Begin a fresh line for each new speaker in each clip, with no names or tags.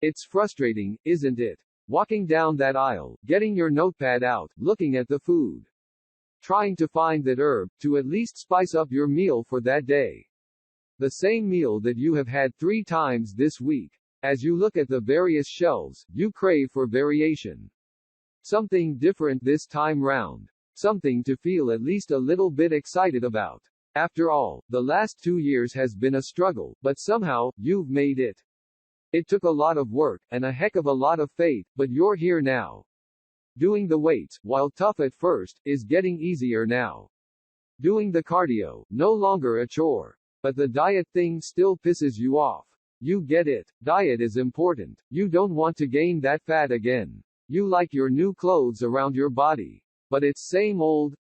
It's frustrating, isn't it? Walking down that aisle, getting your notepad out, looking at the food. Trying to find that herb, to at least spice up your meal for that day. The same meal that you have had 3 times this week. As you look at the various shelves, you crave for variation. Something different this time round. Something to feel at least a little bit excited about. After all, the last 2 years has been a struggle, but somehow, you've made it. It took a lot of work, and a heck of a lot of faith, but you're here now. Doing the weights, while tough at first, is getting easier now. Doing the cardio, no longer a chore. But the diet thing still pisses you off. You get it. Diet is important. You don't want to gain that fat again. You like your new clothes around your body. But it's same old,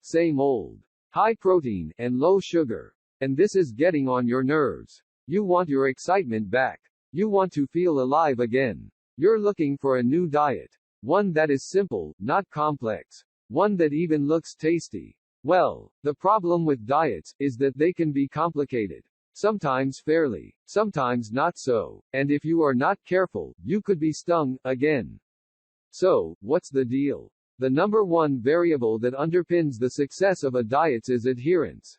high protein, and low sugar. And this is getting on your nerves. You want your excitement back. You want to feel alive again. You're looking for a new diet. One that is simple, not complex. One that even looks tasty. Well, the problem with diets is that they can be complicated. Sometimes fairly, sometimes not so, and if you are not careful, you could be stung again. So, what's the deal? The number one variable that underpins the success of a diet is adherence.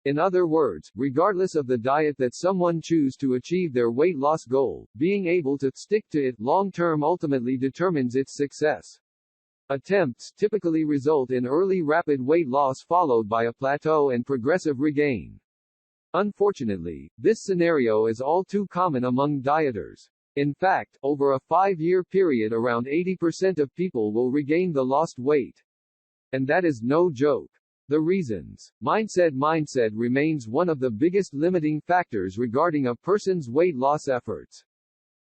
In other words, regardless of the diet that someone chooses to achieve their weight loss goal, being able to stick to it long term ultimately determines its success. Attempts typically result in early rapid weight loss followed by a plateau and progressive regain. Unfortunately, this scenario is all too common among dieters. In fact, over a 5-year period around 80% of people will regain the lost weight. And that is no joke. The reasons. Mindset remains one of the biggest limiting factors regarding a person's weight loss efforts.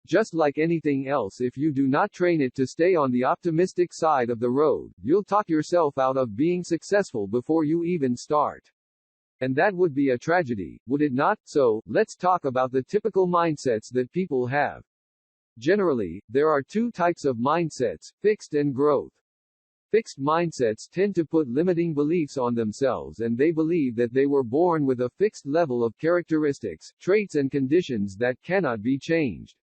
Just like anything else, if you do not train it to stay on the optimistic side of the road, you'll talk yourself out of being successful before you even start. And that would be a tragedy, would it not? So, let's talk about the typical mindsets that people have. Generally, there are 2 types of mindsets, fixed and growth. Fixed mindsets tend to put limiting beliefs on themselves, and they believe that they were born with a fixed level of characteristics, traits and conditions that cannot be changed.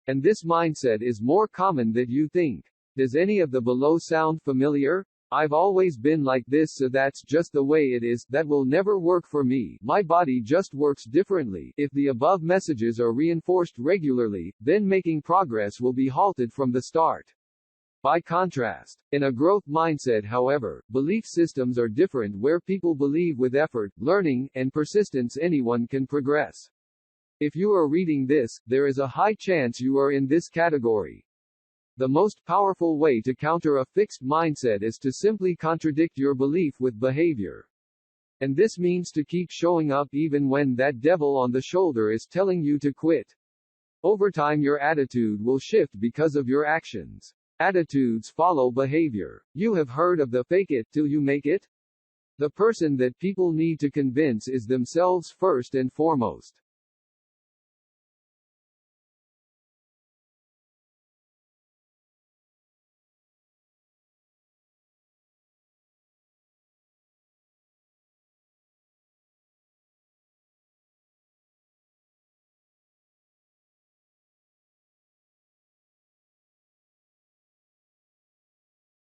And this mindset is more common than you think. Does any of the below sound familiar? I've always been like this, so that's just the way it is. That will never work for me. My body just works differently. If the above messages are reinforced regularly, then making progress will be halted from the start. By contrast, in a growth mindset, however, belief systems are different, where people believe with effort, learning, and persistence anyone can progress. If you are reading this, there is a high chance you are in this category. The most powerful way to counter a fixed mindset is to simply contradict your belief with behavior. And this means to keep showing up even when that devil on the shoulder is telling you to quit. Over time, your attitude will shift because of your actions. Attitudes follow behavior. You have heard of the fake it till you make it? The person that people need to convince is themselves first and foremost.